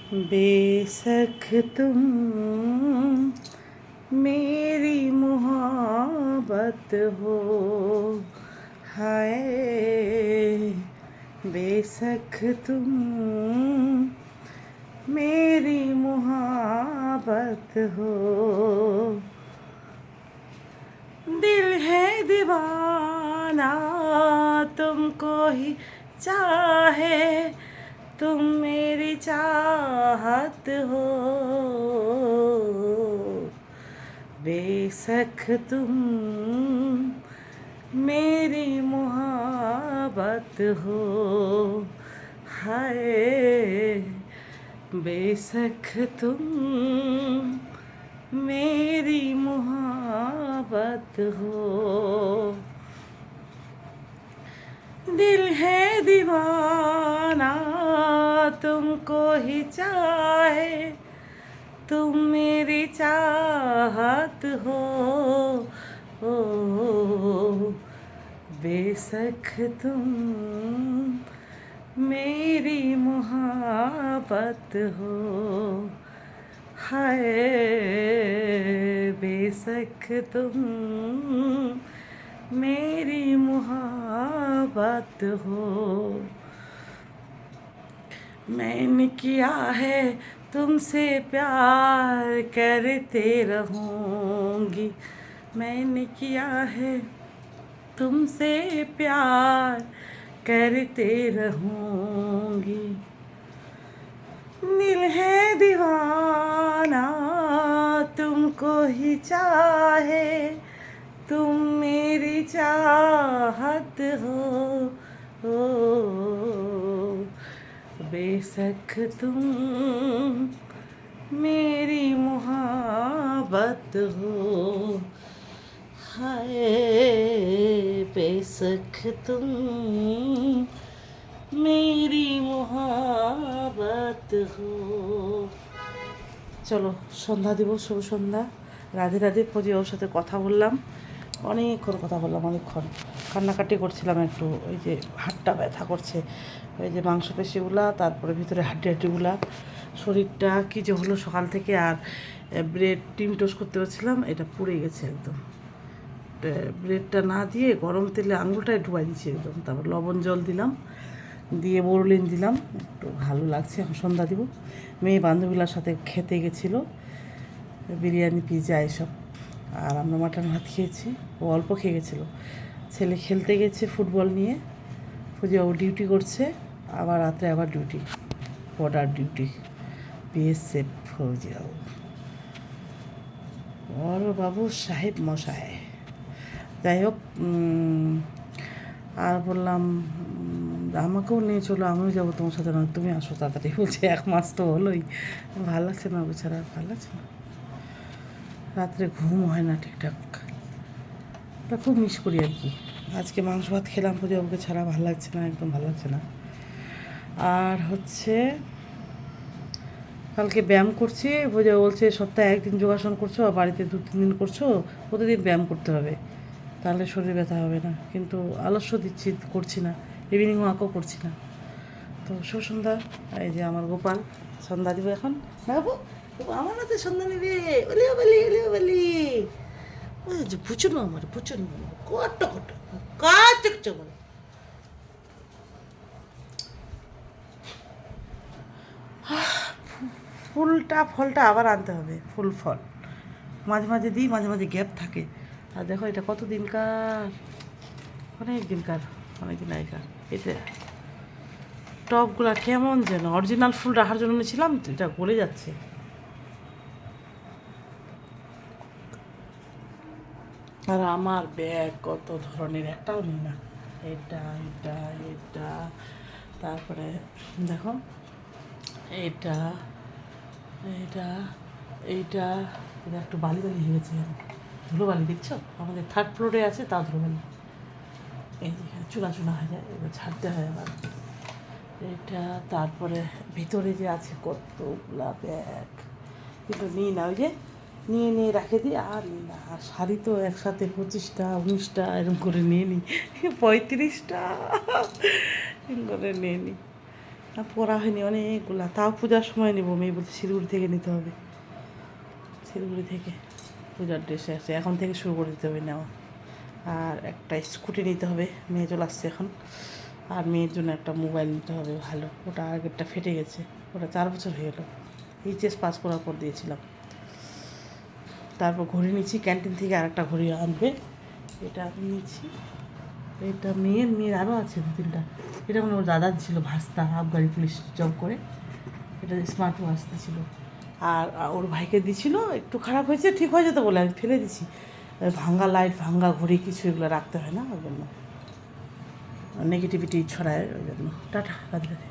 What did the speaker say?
बेशक तुम मेरी मोहब्बत हो, हाय बेशक तुम मेरी मोहब्बत हो। दिल है दीवाना तुमको ही चाहे, तुम मेरी चाहत हो। बेशक तुम मेरी मोहब्बत हो, हाय बेशक तुम मेरी मोहब्बत हो। दिल है दीवाना तुमको ही चाहे, तुम मेरी चाहत हो। ओ, बेशक तुम मेरी मोहब्बत हो, हाय बेशक तुम मेरी मोहब्बत हो। मैंने किया है तुमसे प्यार करते रहूँगी, मैंने किया है तुमसे प्यार करते रहूँगी। दिल है दीवाना तुमको ही चाहे, तुम मेरी चाहत हो। बेशक तुम मेरी मोहब्बत हो, हाय बेशक तुम मेरी मोहब्बत हो। চলো সন্ধ্যা দিব, শুভ সন্ধ্যা, রাধে রাধে। ফজি ওর সাথে কথা বললাম, অনেকক্ষণ কথা বললাম, অনেকক্ষণ কান্নাকাটি করছিলাম একটু, ওই যে হাতটা ব্যথা করছে, ওই যে মাংসপেশিগুলা, তারপরে ভিতরে হাড্ডিগুলা, শরীরটা কী যে হলো সকাল থেকে। আর ব্রেড ডিম টোস্ট করতে পারছিলাম, এটা পুড়ে গেছে একদম। ব্রেডটা না দিয়ে গরম তেলে আঙুলটায় ডুবাই দিচ্ছি একদম, তারপর লবণ জল দিলাম, দিয়ে বোরলিন দিলাম, একটু ভালো লাগছে। এখন সন্ধ্যা দিব। মেয়ে বান্ধবীগুলোর সাথে খেতে গেছিলো বিরিয়ানি পিৎজা এসব, আর আমরা মাটন ভাত খেয়েছি। ও অল্প খেয়ে গেছিলো। ছেলে খেলতে গেছে ফুটবল নিয়ে, ফুজিয়াও ডিউটি করছে, আবার রাত্রে আবার ডিউটি, বর্ডার ডিউটি, বিএসএফ ফৌজিয়াও বড় বাবু সাহেব মশাই। যাই হোক, আর বললাম আমাকেও নিয়ে চলো, আমিও যাবো তোমার সাথে। না তুমি আসো তাড়াতাড়ি, বলছে 1 মাস তো হলোই, ভালো লাগছে না বেচারা, ভালো লাগছে না, রাত্রে ঘুম হয় না ঠিকঠাক, ওটা খুব মিস করি আর কি। আজকে মাংস ভাত খেলাম, পূজা ওকে ছাড়া ভালো লাগছে না, একদম ভালো লাগছে না। আর হচ্ছে কালকে ব্যায়াম করছি, পূজা বলছে সপ্তাহে 1 দিন যোগাসন করছো আর বাড়িতে 2-3 দিন করছো, প্রতিদিন ব্যায়াম করতে হবে, তাহলে শরীর ব্যথা হবে না। কিন্তু আলস্য দিচ্ছি, করছি না, ইভিনিং ওয়াকও করছি না। তো শুভ সন্ধ্যা। এই যে আমার গোপাল সন্ধ্যা দিব এখন, না বাবু আমার হাতে সন্ধ্যা নেবে, ওলিও বলি ওলিও বলি, ওই যে পুচুনো আমার, পুচুনো কট কট কাচ চমন। ফলটা আবার আনতে হবে, ফুল ফল মাঝে মাঝে দিই, মাঝে মাঝে গ্যাপ থাকে। আর দেখো এটা কত দিনকার, অনেক দিনকার, অনেক দিন আগেকার। এতে টপগুলা কেমন যেন, অরিজিনাল ফুল রাখার জন্য নিয়েছিলাম, এটা গলে যাচ্ছে। আর আমার ব্যাগ কত ধরনের, একটাও নিই না, এটা এটা এটা, তারপরে দেখো এটা এইটা এইটা, এটা একটু বালি বালি হয়ে গেছে, ধুলোবালি দেখছো, আমাদের 3rd ফ্লোরে আছে, তা ধুলোবালি, এই যে চুনা চুনা হয়ে যায়, এবার ছাড়তে হয় আবার। এটা তারপরে ভিতরে যে আছে কতগুলা ব্যাগ, কিন্তু নিই না, ওই যে নিয়ে নিয়ে রাখে দিই, আর নিই না। আর শাড়ি তো একসাথে 25টা 19টা এরকম করে নিয়ে নিই, 35টা করে নিয়ে নিই। আর পরা হয়নি অনেকগুলা, তাও পূজার সময় নেবো। মেয়ে বলছে শিলিগুড়ি থেকে নিতে হবে, শিলিগুড়ি থেকে পূজার ড্রেস আছে, এখন থেকে শুরু করে দিতে হবে নেওয়া। আর একটা স্কুটি নিতে হবে, মেয়ে চলে আসছে এখন। আর মেয়ের জন্য একটা মোবাইল নিতে হবে ভালো, ওটা আগেরটা ফেটে গেছে, ওটা 4 বছর হয়ে গেলো, এইচএস পাস করার পর দিয়েছিলাম। তারপর ঘড়ি নিচ্ছি ক্যান্টিন থেকে, আরেকটা ঘড়ি আনবে, এটা আমি নিচ্ছি। এটা মেয়ের আরও আছে 2-3টা। এটা মানে ওর দাদার ছিল, ভাস্তা আবগারি পুলিশ জব করে, এটা স্মার্ট ওয়াচটা ছিল। আর ওর ভাইকে দিছিল, একটু খারাপ হয়েছে, ঠিক হয়ে যেত বলে আমি ফেলে দিছি। ভাঙ্গা লাইট, ভাঙ্গা ঘড়ি কিছু এগুলো রাখতে হয় না, ওই জন্য নেগেটিভিটি ছড়ায়, ওই জন্য। টাটা, রাধে রাধে।